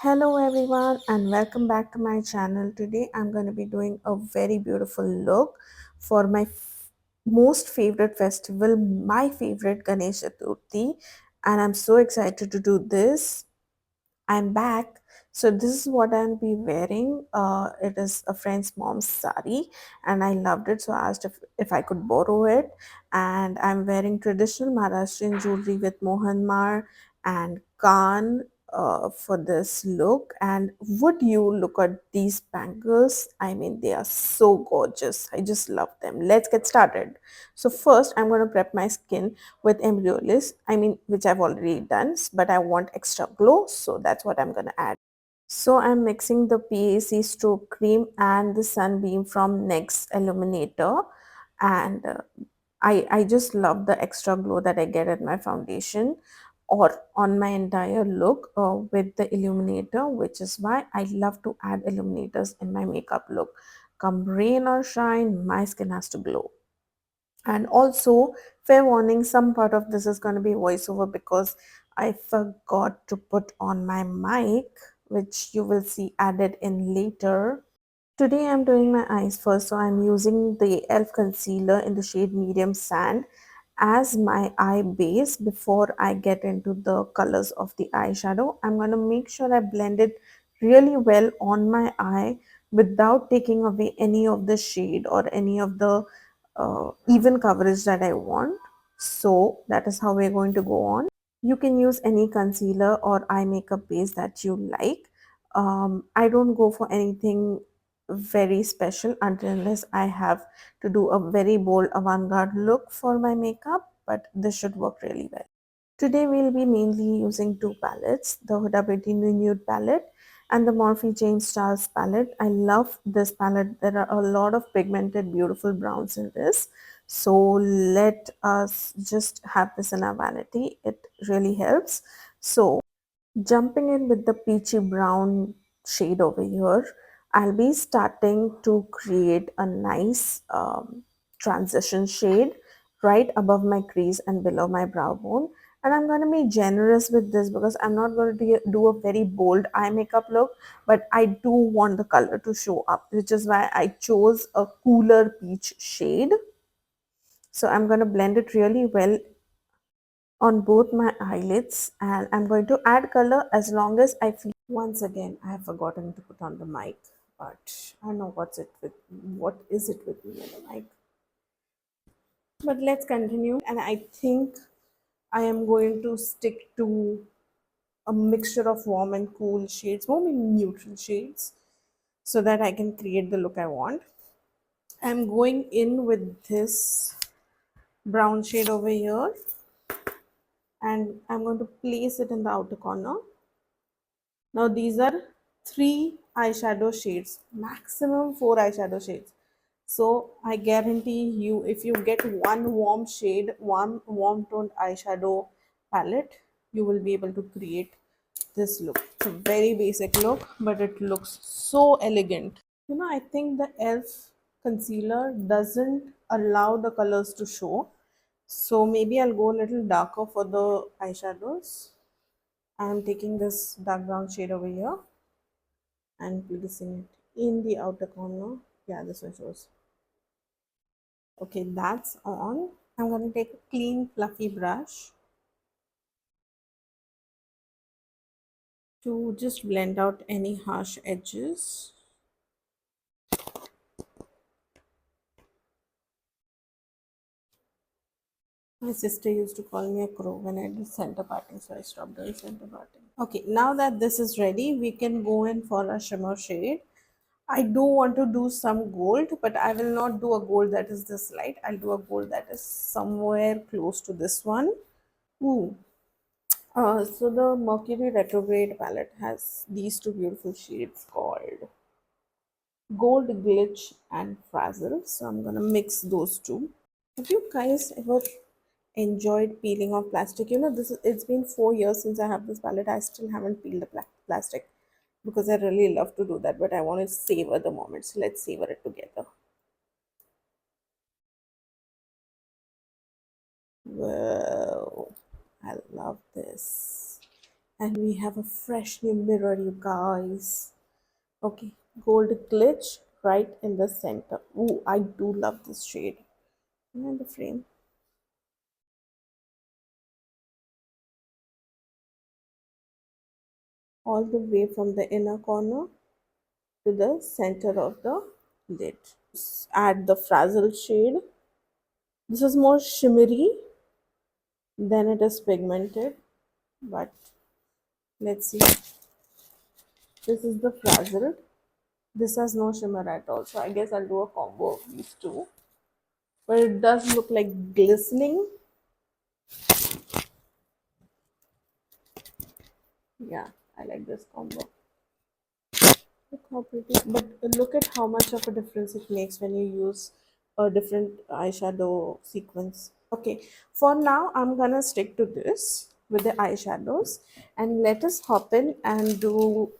Hello everyone and welcome back to my channel. Today I'm going to be doing a very beautiful look for my most favorite festival, my favorite Ganesh Chaturthi, and I'm so excited to do this. I'm back. So this is what I'll be wearing. It is a friend's mom's sari and I loved it. So I asked if I could borrow it. And I'm wearing traditional Maharashtrian jewelry with Mohanmar and Khan for this look. And would you look at these bangles? I mean, they are so gorgeous. I just love them. Let's get started. So first, I'm going to prep my skin with embryolist, which I've already done, but I want extra glow, so that's what I'm going to add. So I'm mixing the PAC stroke cream and the sunbeam from NYX illuminator, and I just love the extra glow that I get at my foundation or on my entire look with the illuminator, which is why I love to add illuminators in my makeup look. Come rain or shine, my skin has to glow. And also, fair warning, some part of this is going to be voiceover because I forgot to put on my mic, which you will see added in later. Today I'm doing my eyes first, so I'm using the e.l.f. concealer in the shade medium sand as my eye base before I get into the colors of the eyeshadow. I'm going to make sure I blend it really well on my eye without taking away any of the shade or any of the even coverage that I want. So that is how we're going to go on. You can use any concealer or eye makeup base that you like. I don't go for anything very special until unless I have to do a very bold avant-garde look for my makeup, but this should work really well. Today we'll be mainly using two palettes, the Huda Beauty Nude palette and the Morphe James Charles palette. I love this palette. There are a lot of pigmented beautiful browns in this. So let us just have this in our vanity. It really helps. So jumping in with the peachy brown shade over here, I'll be starting to create a nice transition shade right above my crease and below my brow bone. And I'm going to be generous with this because I'm not going to do a very bold eye makeup look, but I do want the color to show up, which is why I chose a cooler peach shade. So I'm going to blend it really well on both my eyelids, and I'm going to add color as long as I feel. Once again, I have forgotten to put on the mic, but I don't know what is it with me and the mic. But let's continue, and I think I am going to stick to a mixture of warm and cool shades, warm and neutral shades, so that I can create the look I want. I'm going in with this brown shade over here, and I'm going to place it in the outer corner. Now these are three eyeshadow shades, maximum four eyeshadow shades. So I guarantee you, if you get one warm shade, one warm toned eyeshadow palette, you will be able to create this look. It's a very basic look, but it looks so elegant. I think the e.l.f. concealer doesn't allow the colors to show. So maybe I'll go a little darker for the eyeshadows. I'm taking this dark brown shade over here and placing it in the outer corner. Yeah, this one shows. Okay, that's on. I'm going to take a clean fluffy brush to just blend out any harsh edges. My sister used to call me a crow when I did center parting, so I stopped doing center parting. Okay, now that this is ready, we can go in for a shimmer shade. I do want to do some gold, but I will not do a gold that is this light. I'll do a gold that is somewhere close to this one. Ooh. So the Mercury Retrograde palette has these two beautiful shades called Gold Glitch and Frazzle. So I'm gonna mix those two. Have you guys ever enjoyed peeling off plastic? It's been 4 years since I have this palette. I still haven't peeled the plastic because I really love to do that, but I want to savor the moment. So let's savor it together. Whoa, I love this. And we have a fresh new mirror, you guys. Okay, gold glitch right in the center. Ooh, I do love this shade. And the frame. All the way from the inner corner to the center of the lid. Add the frazzle shade. This is more shimmery than it is pigmented, but let's see. This is the frazzled. This has no shimmer at all, so I guess I'll do a combo of these two. But it does look like glistening. Yeah, I like this combo. Look how pretty. But look at how much of a difference it makes when you use a different eyeshadow sequence. Okay, for now I'm gonna stick to this with the eyeshadows, and let us hop in and do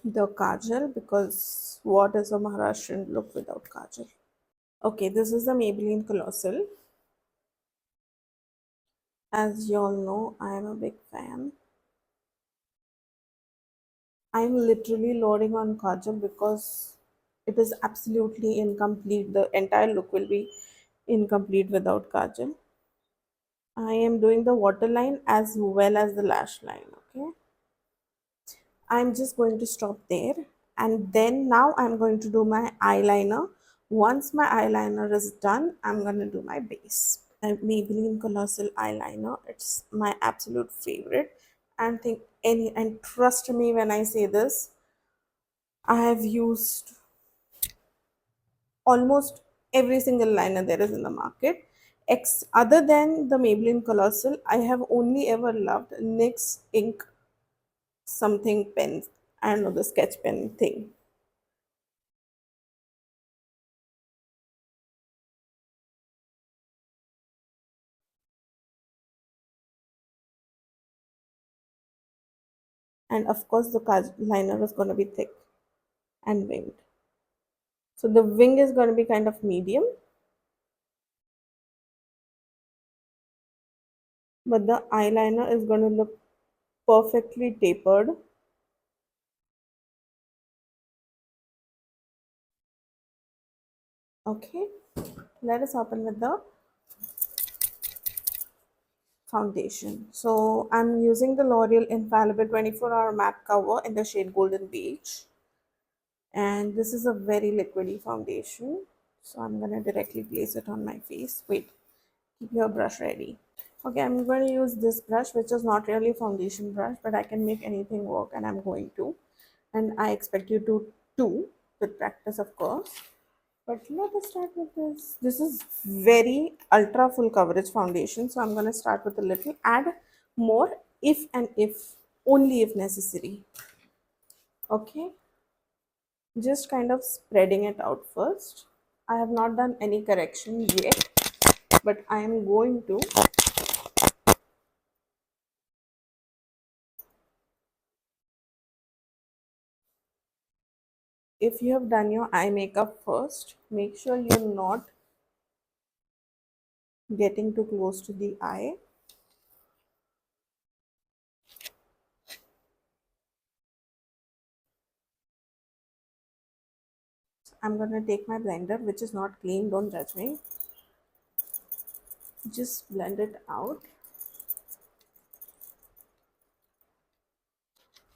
the kajal, because what is a Maharashtrian look without kajal? Okay, this is the Maybelline Colossal. As you all know, I am a big fan. I'm literally loading on kajal because it is absolutely incomplete. The entire look will be incomplete without kajal. I am doing the waterline as well as the lash line. Okay, I'm just going to stop there, and then now I'm going to do my eyeliner. Once my eyeliner is done, I'm going to do my base. Maybelline Colossal eyeliner. It's my absolute favorite. And trust me when I say this, I have used almost every single liner there is in the market. Other than the Maybelline Colossal, I have only ever loved NYX ink something pen. I don't know, the sketch pen thing. And of course, the liner is going to be thick and winged. So the wing is going to be kind of medium, but the eyeliner is going to look perfectly tapered. Okay, let us open with the foundation. So I'm using the L'Oreal Infallible 24-hour matte cover in the shade Golden Beige, and this is a very liquidy foundation. So I'm gonna directly place it on my face. Wait, keep your brush ready. Okay, I'm going to use this brush, which is not really a foundation brush, but I can make anything work, and I'm going to. And I expect you to too, with practice, of course. But let us start with this. This is very ultra full coverage foundation, so I'm going to start with a little, add more if and if, only if necessary. Okay, just kind of spreading it out first. I have not done any correction yet, but I am going to. If you have done your eye makeup first, make sure you're not getting too close to the eye. I'm going to take my blender, which is not clean, don't judge me. Just blend it out.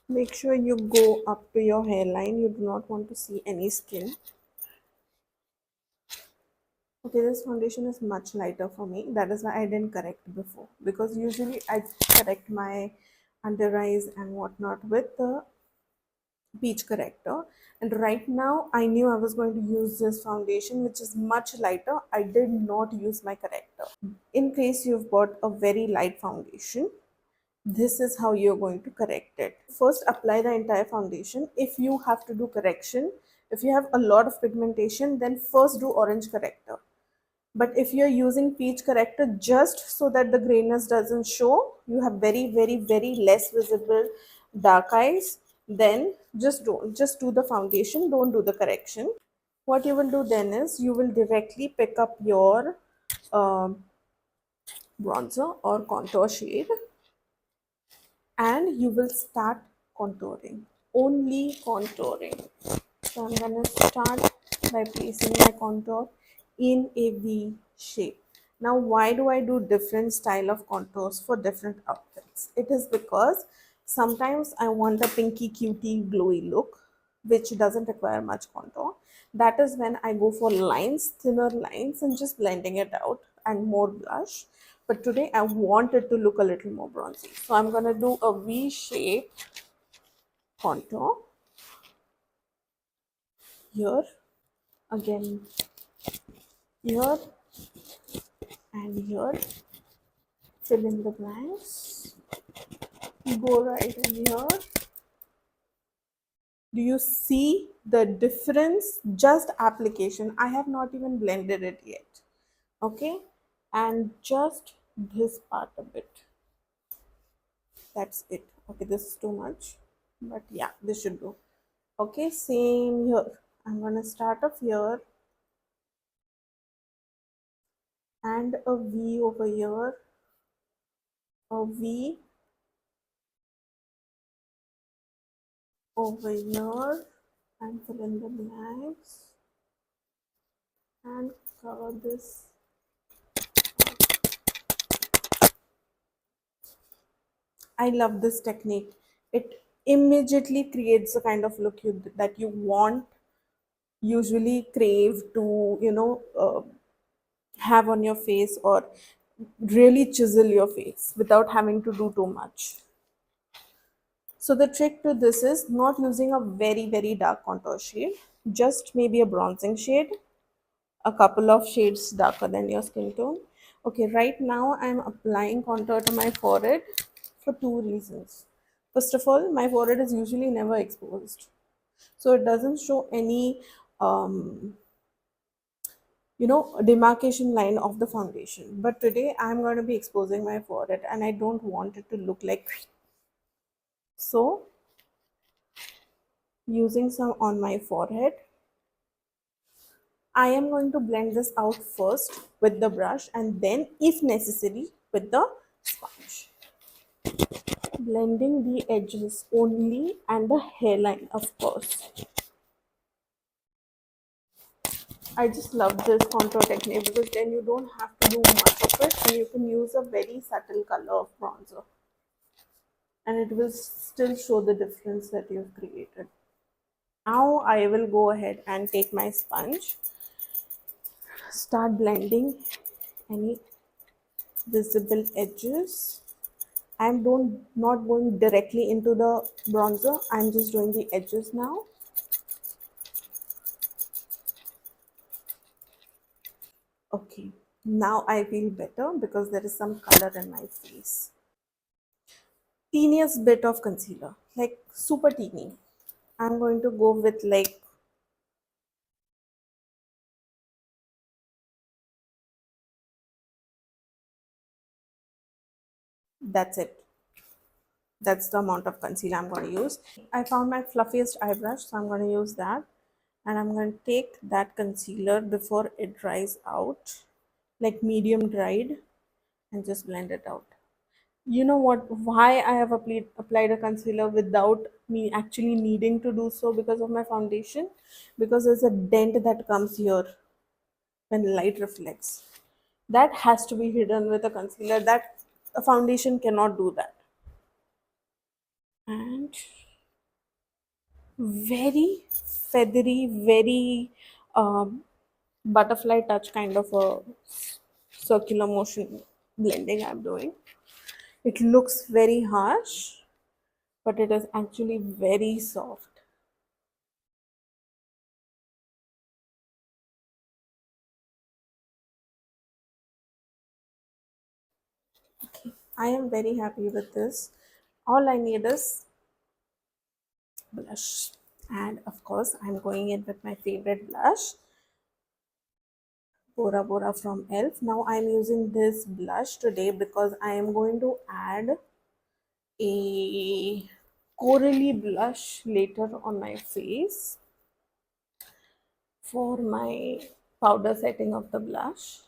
Make sure you go up to your hairline. You do not want to see any skin. Okay, this foundation is much lighter for me. That is why I didn't correct before. Because usually I correct my under eyes and whatnot with the peach corrector. And right now I knew I was going to use this foundation, which is much lighter. I did not use my corrector. In case you've got a very light foundation, this is how you're going to correct it. First, apply the entire foundation. If you have to do correction, if you have a lot of pigmentation, then first do orange corrector. But if you're using peach corrector just so that the grayness doesn't show, you have very, very, very less visible dark eyes, then just do the foundation, don't do the correction. What you will do then is you will directly pick up your um, bronzer or contour shade, and you will start contouring, only contouring. So I'm gonna start by placing my contour in a V shape. Now, why do I do different style of contours for different outfits? It is because sometimes I want a pinky cutie glowy look, which doesn't require much contour. That is when I go for lines, thinner lines, and just blending it out and more blush. But today I want it to look a little more bronzy. So I'm gonna do a V shape contour here, again here and here. Fill in the blanks. Go right in here. Do you see the difference? Just application. I have not even blended it yet. Okay, and just this part a bit. That's it. Okay, this is too much, but yeah, this should do. Okay, same here. I'm gonna start off here and a V over here, a V over here, and fill in the blanks and cover this. I love this technique. It immediately creates the kind of look that you want, usually crave to, have on your face, or really chisel your face without having to do too much. So the trick to this is not using a very, very dark contour shade, just maybe a bronzing shade, a couple of shades darker than your skin tone. Okay, right now I'm applying contour to my forehead for two reasons. First of all, my forehead is usually never exposed, so it doesn't show any um, demarcation line of the foundation. But today I'm going to be exposing my forehead and I don't want it to look like so. Using some on my forehead, I am going to blend this out first with the brush and then, if necessary, with the sponge. Blending the edges only and the hairline, of course. I just love this contour technique because then you don't have to do much of it and you can use a very subtle color of bronzer and it will still show the difference that you've created. Now I will go ahead and take my sponge, start blending any visible edges. I'm don't not going directly into the bronzer. I'm just doing the edges now. Okay, now I feel better because there is some color in my face. Teeniest bit of concealer, like super teeny. I'm going to go with like that's it. That's the amount of concealer I'm going to use. I found my fluffiest eye brush, so I'm going to use that. And I'm going to take that concealer before it dries out, like medium dried, and just blend it out. You know what? Why I have applied a concealer without me actually needing to do so because of my foundation? Because there's a dent that comes here when light reflects. That has to be hidden with a concealer. That a foundation cannot do that. And very feathery, very butterfly touch kind of a circular motion blending I'm doing. It looks very harsh, but it is actually very soft. I am very happy with this. All I need is blush. And of course, I'm going in with my favorite blush, Bora Bora from ELF. Now I'm using this blush today because I am going to add a corally blush later on my face for my powder setting of the blush.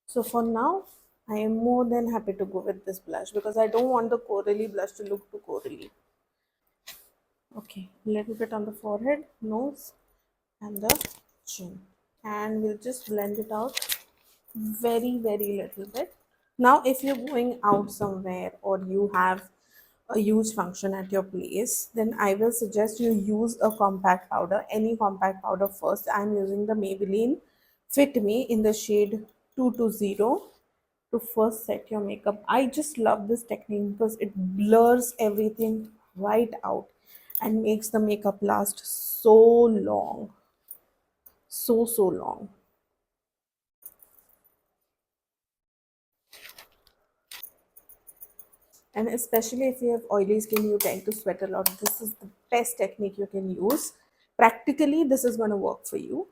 So for now, I am more than happy to go with this blush because I don't want the corally blush to look too corally. Okay, little bit on the forehead, nose, and the chin. And we'll just blend it out very, very little bit. Now, if you're going out somewhere or you have a huge function at your place, then I will suggest you use a compact powder, any compact powder first. I'm using the Maybelline Fit Me in the shade 220 to first set your makeup. I just love this technique because it blurs everything right out and makes the makeup last so long. So long. And especially if you have oily skin, you tend to sweat a lot. This is the best technique you can use. Practically, this is going to work for you.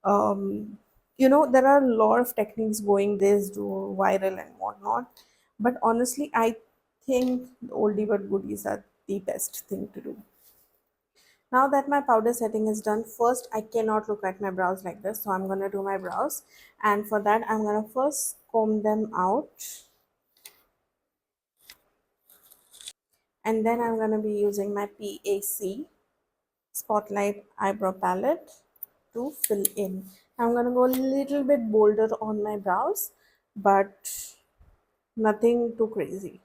um, there are a lot of techniques going this do viral and whatnot, but honestly I think the oldie but goodies are the best thing to do. Now that my powder setting is done, first I cannot look at my brows like this, so I'm going to do my brows, and for that I'm going to first comb them out, and then I'm going to be using my PAC Spotlight Eyebrow Palette to fill in. I'm going to go a little bit bolder on my brows, but nothing too crazy.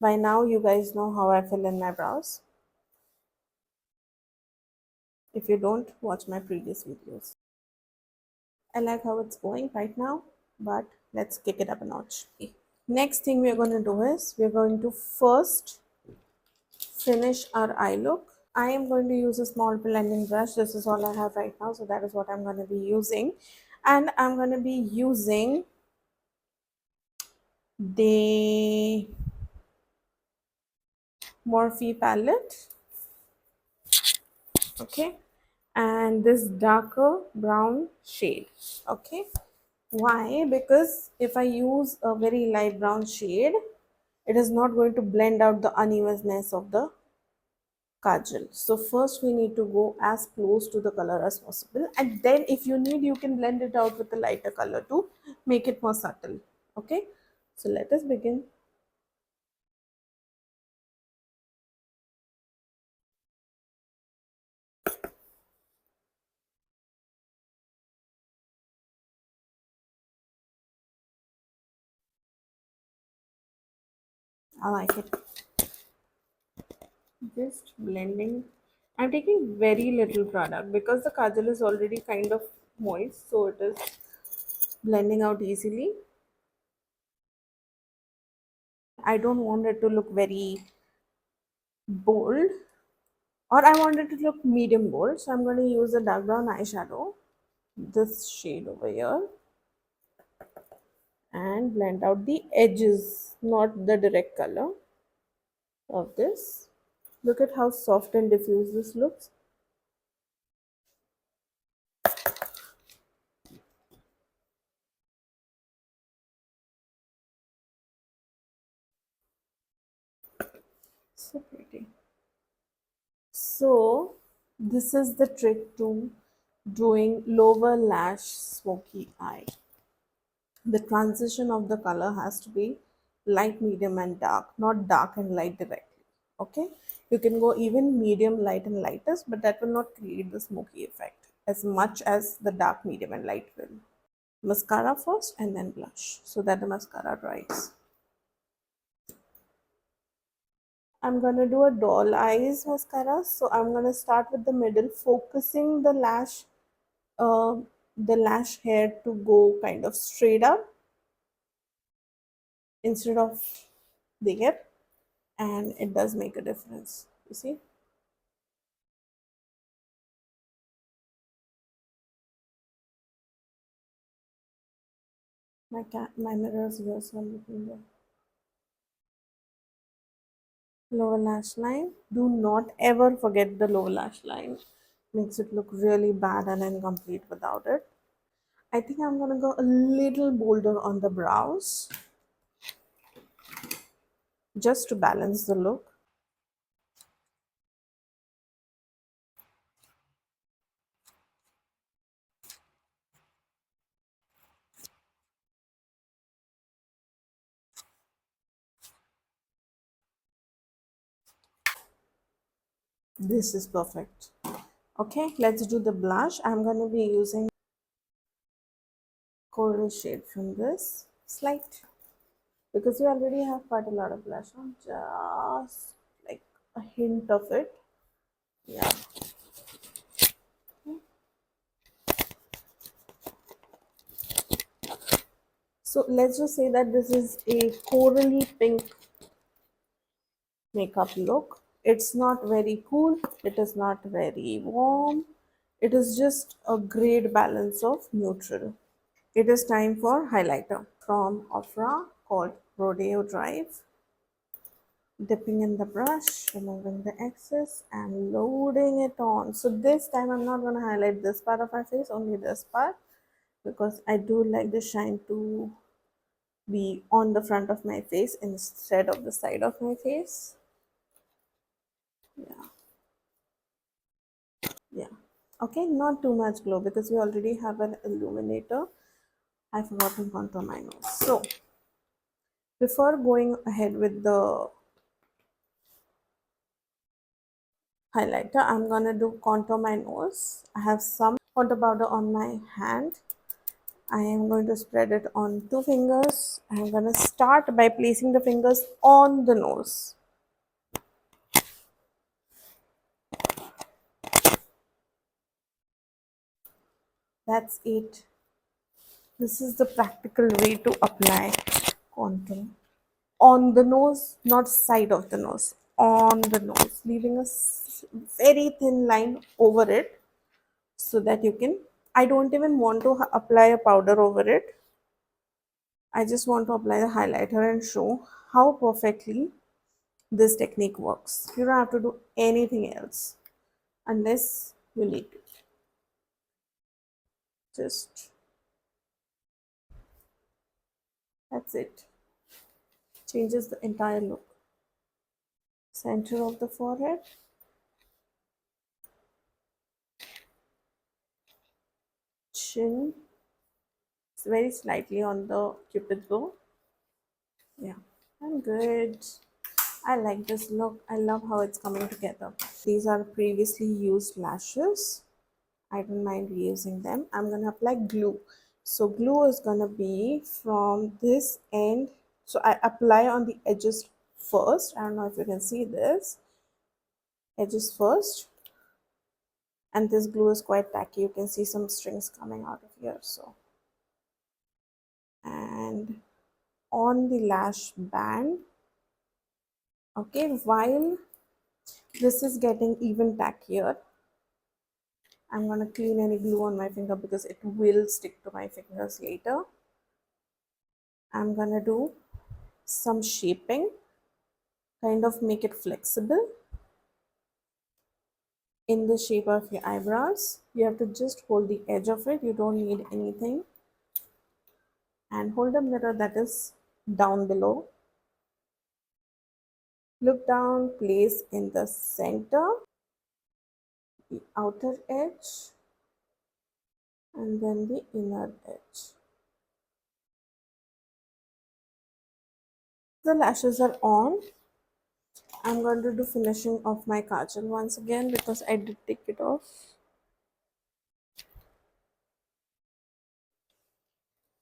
By now, you guys know how I fill in my brows. If you don't, watch my previous videos. I like how it's going right now, but let's kick it up a notch. Next thing we're going to do is we're going to first finish our eye look. I am going to use a small blending brush. This is all I have right now, so that is what I'm going to be using. And I'm going to be using the Morphe palette, okay, and this darker brown shade, okay. Why? Because if I use a very light brown shade, it is not going to blend out the unevenness of the kajal. So first we need to go as close to the color as possible, and then if you need, you can blend it out with a lighter color to make it more subtle, okay. So let us begin. I like it. Just blending. I'm taking very little product because the kajal is already kind of moist, so it is blending out easily. I don't want it to look very bold, or I want it to look medium bold, so I'm going to use a dark brown eyeshadow, this shade over here, and blend out the edges, not the direct color of this. Look at how soft and diffuse this looks. So pretty. So this is the trick to doing lower lash smoky eye. The transition of the color has to be light, medium, and dark, not dark and light directly. Okay, you can go even medium, light, and lightest, but that will not create the smoky effect as much as the dark, medium, and light will. Mascara first and then blush so that the mascara dries. I'm gonna do a doll eyes mascara, so I'm gonna start with the middle, focusing uh, the lash hair to go kind of straight up instead of there, and it does make a difference. You see, my mirror is here, so I'm looking there. Lower lash line. Do not ever forget the lower lash line. Makes it look really bad and incomplete without it. I think I'm gonna go a little bolder on the brows just to balance the look. This is perfect. Okay, let's do the blush. I'm going to be using coral shade from this. Slight. Because you already have quite a lot of blush on. Just like a hint of it. Yeah. So let's just say that this is a corally pink makeup look. It's not very cool, it is not very warm, it is just a great balance of neutral. It is time for highlighter from Ofra called Rodeo Drive. Dipping in the brush, removing the excess, and loading it on. So this time I'm not going to highlight this part of my face, only this part, because I do like the shine to be on the front of my face instead of the side of my face. Yeah. Yeah. Okay, not too much glow because we already have an illuminator. I forgot to contour my nose. So before going ahead with the highlighter, I'm gonna do contour my nose. I have some contour powder on my hand. I am going to spread it on two fingers. I'm gonna start by placing the fingers on the nose. That's it. This is the practical way to apply contour. On the nose, not side of the nose, on the nose, leaving a very thin line over it so that you can. I don't even want to apply a powder over it. I just want to apply the highlighter and show how perfectly this technique works. You don't have to do anything else unless you need to. Just that's it. Changes the entire look. Center of the forehead, chin, very slightly on the cupid's bow. Yeah, I'm good. I like this look. I love how it's coming together. These are previously used lashes. I don't mind reusing them. I'm gonna apply glue. So glue is gonna be from this end. So I apply on the edges first. I don't know if you can see this. Edges first. And this glue is quite tacky. You can see some strings coming out of here. So and on the lash band. Okay, while this is getting even tackier, I'm going to clean any glue on my finger because it will stick to my fingers later. I'm going to do some shaping, kind of make it flexible in the shape of your eyebrows. You have to just hold the edge of it. You don't need anything. And hold a mirror that is down below. Look down, place in the center, the outer edge, and then the inner edge. The lashes are on. I'm going to do finishing of my kajal once again because I did take it off.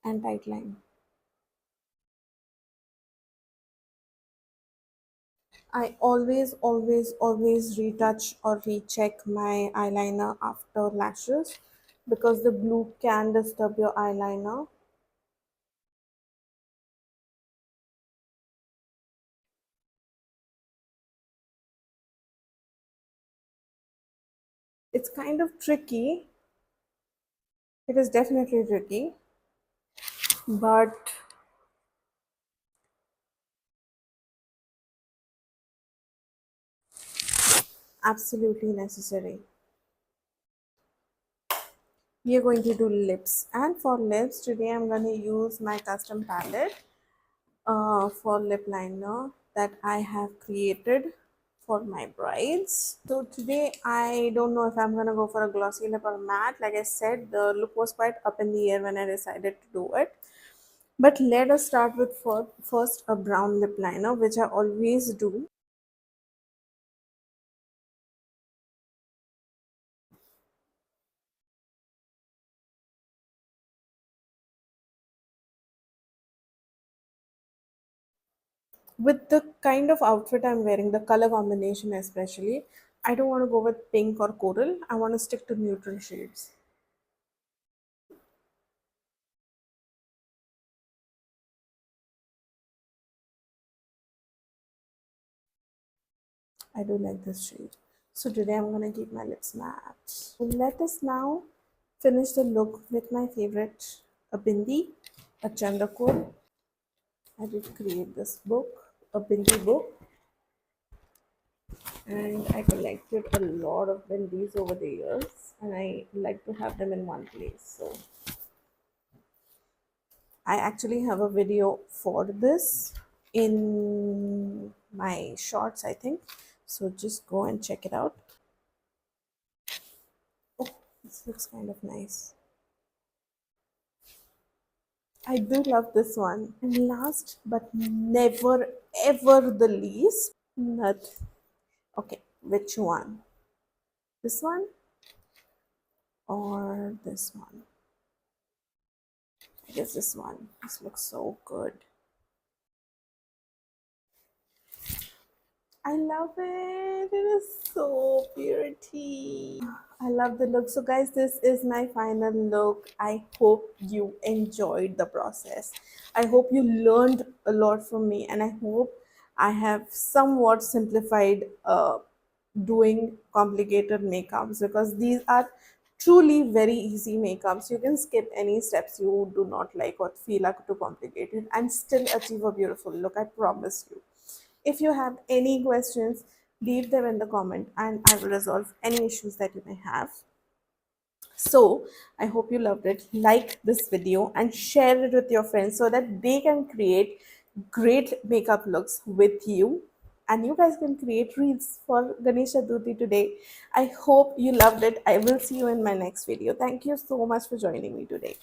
And tight line. I always retouch or recheck my eyeliner after lashes because the glue can disturb your eyeliner. It's kind of tricky. It is definitely tricky, but absolutely necessary. We are going to do lips, and for lips today I'm going to use my custom palette for lip liner that I have created for my brides. So today I don't know if I'm gonna go for a glossy lip or matte. Like I said, the look was quite up in the air when I decided to do it. But let us start with first a brown lip liner, which I always do. With the kind of outfit I'm wearing, the color combination especially, I don't want to go with pink or coral. I want to stick to neutral shades. I do like this shade. So today I'm gonna keep my lips matte. Let us now finish the look with my favorite, a bindi, a chandakol. I did create this book, a bindi book, and I collected a lot of bindis over the years, and I like to have them in one place. So I actually have a video for this in my shorts, I think. So just go and check it out. Oh, this looks kind of nice. I do love this one. And last but never ever the least, nut. Okay, which one? This one or this one? I guess this one. This looks so good. I love it. It is so pretty. I love the look. So, guys, this is my final look. I hope you enjoyed the process. I hope you learned a lot from me, and I hope I have somewhat simplified doing complicated makeups, because these are truly very easy makeups. You can skip any steps you do not like or feel are too complicated and still achieve a beautiful look. I promise you. If you have any questions, leave them in the comment and I will resolve any issues that you may have. So, I hope you loved it. Like this video and share it with your friends so that they can create great makeup looks with you. And you guys can create reels for Ganesh Chaturthi today. I hope you loved it. I will see you in my next video. Thank you so much for joining me today.